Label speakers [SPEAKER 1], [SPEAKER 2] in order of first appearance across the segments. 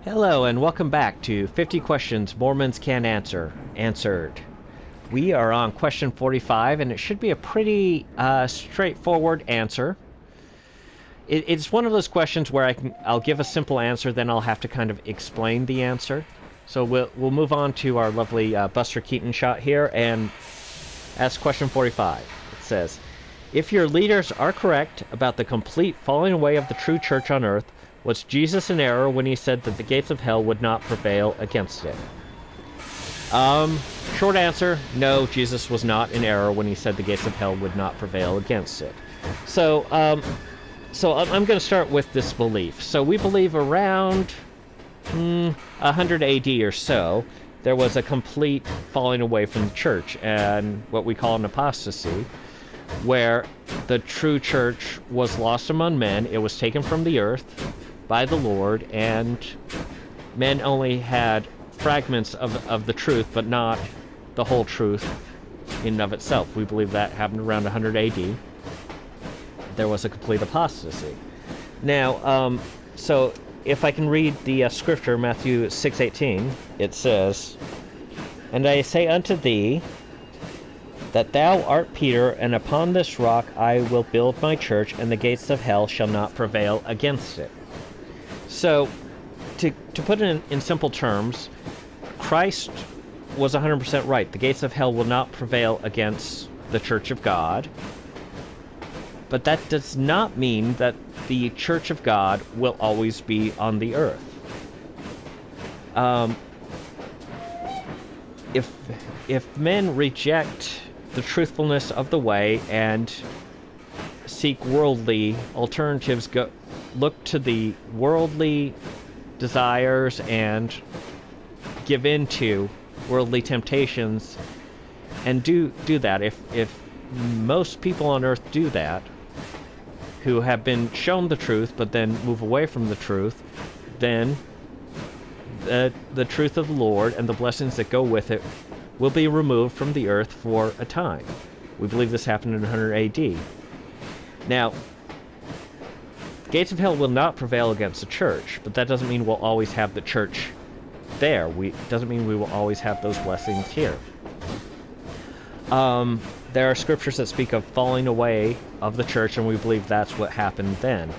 [SPEAKER 1] Hello and welcome back to 50 Questions Mormons Can't Answer, Answered. We are on question 45 and it should be a pretty straightforward answer. It's one of those questions where I'll give a simple answer, then I'll have to kind of explain the answer. So we'll move on to our lovely Buster Keaton shot here and ask question 45. It says, if your leaders are correct about the complete falling away of the true church on earth, was Jesus in error when he said that the gates of hell would not prevail against it? Short answer, no, Jesus was not in error when he said the gates of hell would not prevail against it. So I'm going to start with this belief. So we believe around 100 AD or so, there was a complete falling away from the church and what we call an apostasy, where the true church was lost among men. It was taken from the earth by the Lord, and men only had fragments of the truth, but not the whole truth in and of itself. We believe that happened around 100 AD. There was a complete apostasy. Now, so if I can read the scripture, Matthew 6:18, it says, "And I say unto thee, that thou art Peter, and upon this rock I will build my church, and the gates of hell shall not prevail against it." So, to put it in simple terms, Christ was 100% right. The gates of hell will not prevail against the Church of God. But that does not mean that the Church of God will always be on the earth. If men reject the truthfulness of the way and seek worldly alternatives, look to the worldly desires and give in to worldly temptations and do that. If most people on earth do that, who have been shown the truth but then move away from the truth, then the truth of the Lord and the blessings that go with it will be removed from the earth for a time. We believe this happened in 100 AD. Now, the gates of hell will not prevail against the church, but that doesn't mean we'll always have the church there. Doesn't mean we will always have those blessings here. There are scriptures that speak of falling away of the church, and we believe that's what happened then.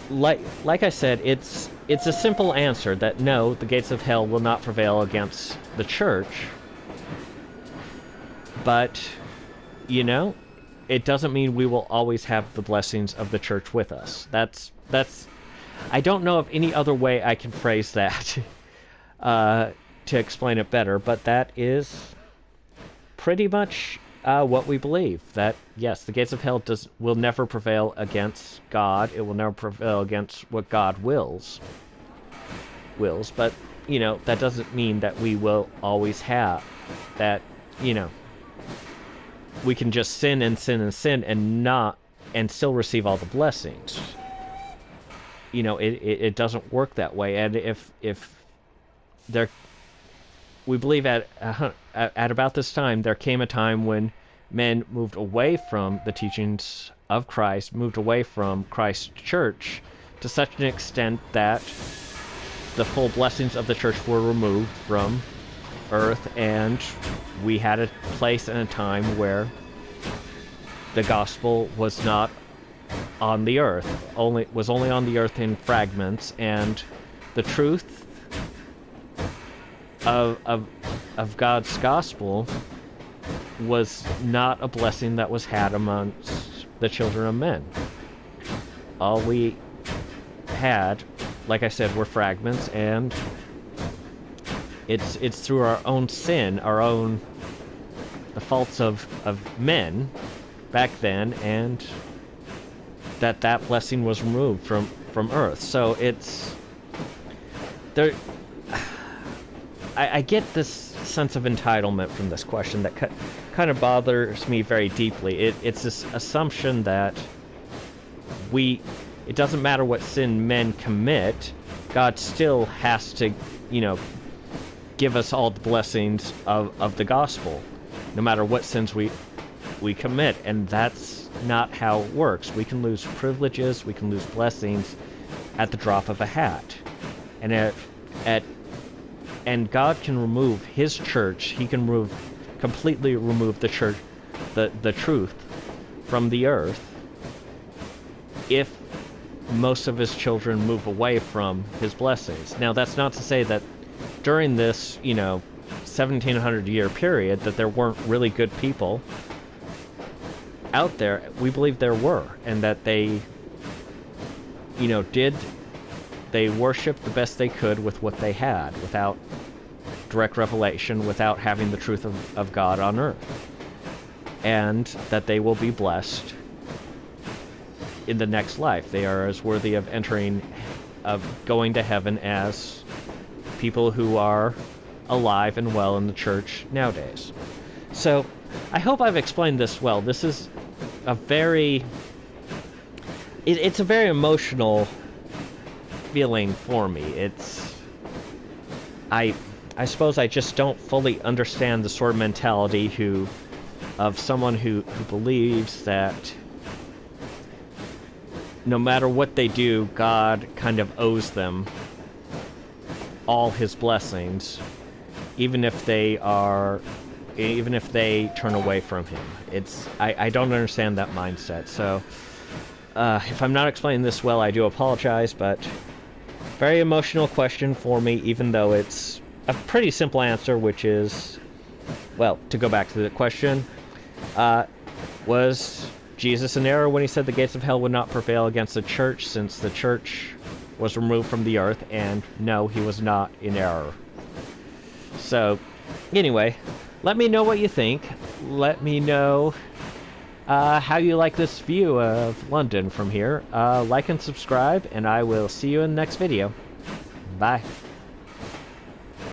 [SPEAKER 1] Like I said, it's a simple answer that no, the gates of hell will not prevail against the church. But, it doesn't mean we will always have the blessings of the church with us. That's I don't know of any other way I can phrase that to explain it better, but that is pretty much what we believe. That yes, the gates of hell will never prevail against God. It will never prevail against what God wills. But that doesn't mean that we will always have that. We can just sin and sin and sin and still receive all the blessings. It doesn't work that way. And if we believe at about this time, there came a time when men moved away from the teachings of Christ, moved away from Christ's church to such an extent that the full blessings of the church were removed from earth, and we had a place and a time where the gospel was not on the earth, was only on the earth in fragments, and the truth of God's gospel was not a blessing that was had amongst the children of men. All we had, like I said, were fragments, and it's through our own sin, the faults of men back then, and that blessing was removed from earth. So it's there. I get this sense of entitlement from this question that kind of bothers me very deeply. It's this assumption that it doesn't matter what sin men commit, God still has to, give us all the blessings of the gospel, no matter what sins we commit. And that's not how it works. We can lose privileges, we can lose blessings at the drop of a hat. and God can remove His church. He can completely remove the church, the truth, from the earth, if most of His children move away from His blessings. Now, that's not to say that during this, 1700-year period, that there weren't really good people out there. We believe there were, and that they, they worshipped the best they could with what they had, without direct revelation, without having the truth of God on earth. And that they will be blessed in the next life. They are as worthy of going to heaven as people who are alive and well in the church nowadays. So, I hope I've explained this well. This is a very... It's a very emotional feeling for me. I suppose I just don't fully understand the sort of mentality of someone who believes that no matter what they do, God kind of owes them all His blessings, even if they turn away from Him. I don't understand that mindset. So if I'm not explaining this well, I do apologize, but very emotional question for me, even though it's a pretty simple answer, which is, well, to go back to the question, was Jesus in error when He said the gates of hell would not prevail against the church, since the church was removed from the earth? And no, He was not in error. So, anyway, let me know what you think. Let me know how you like this view of London from here. Like and subscribe, and I will see you in the next video. Bye.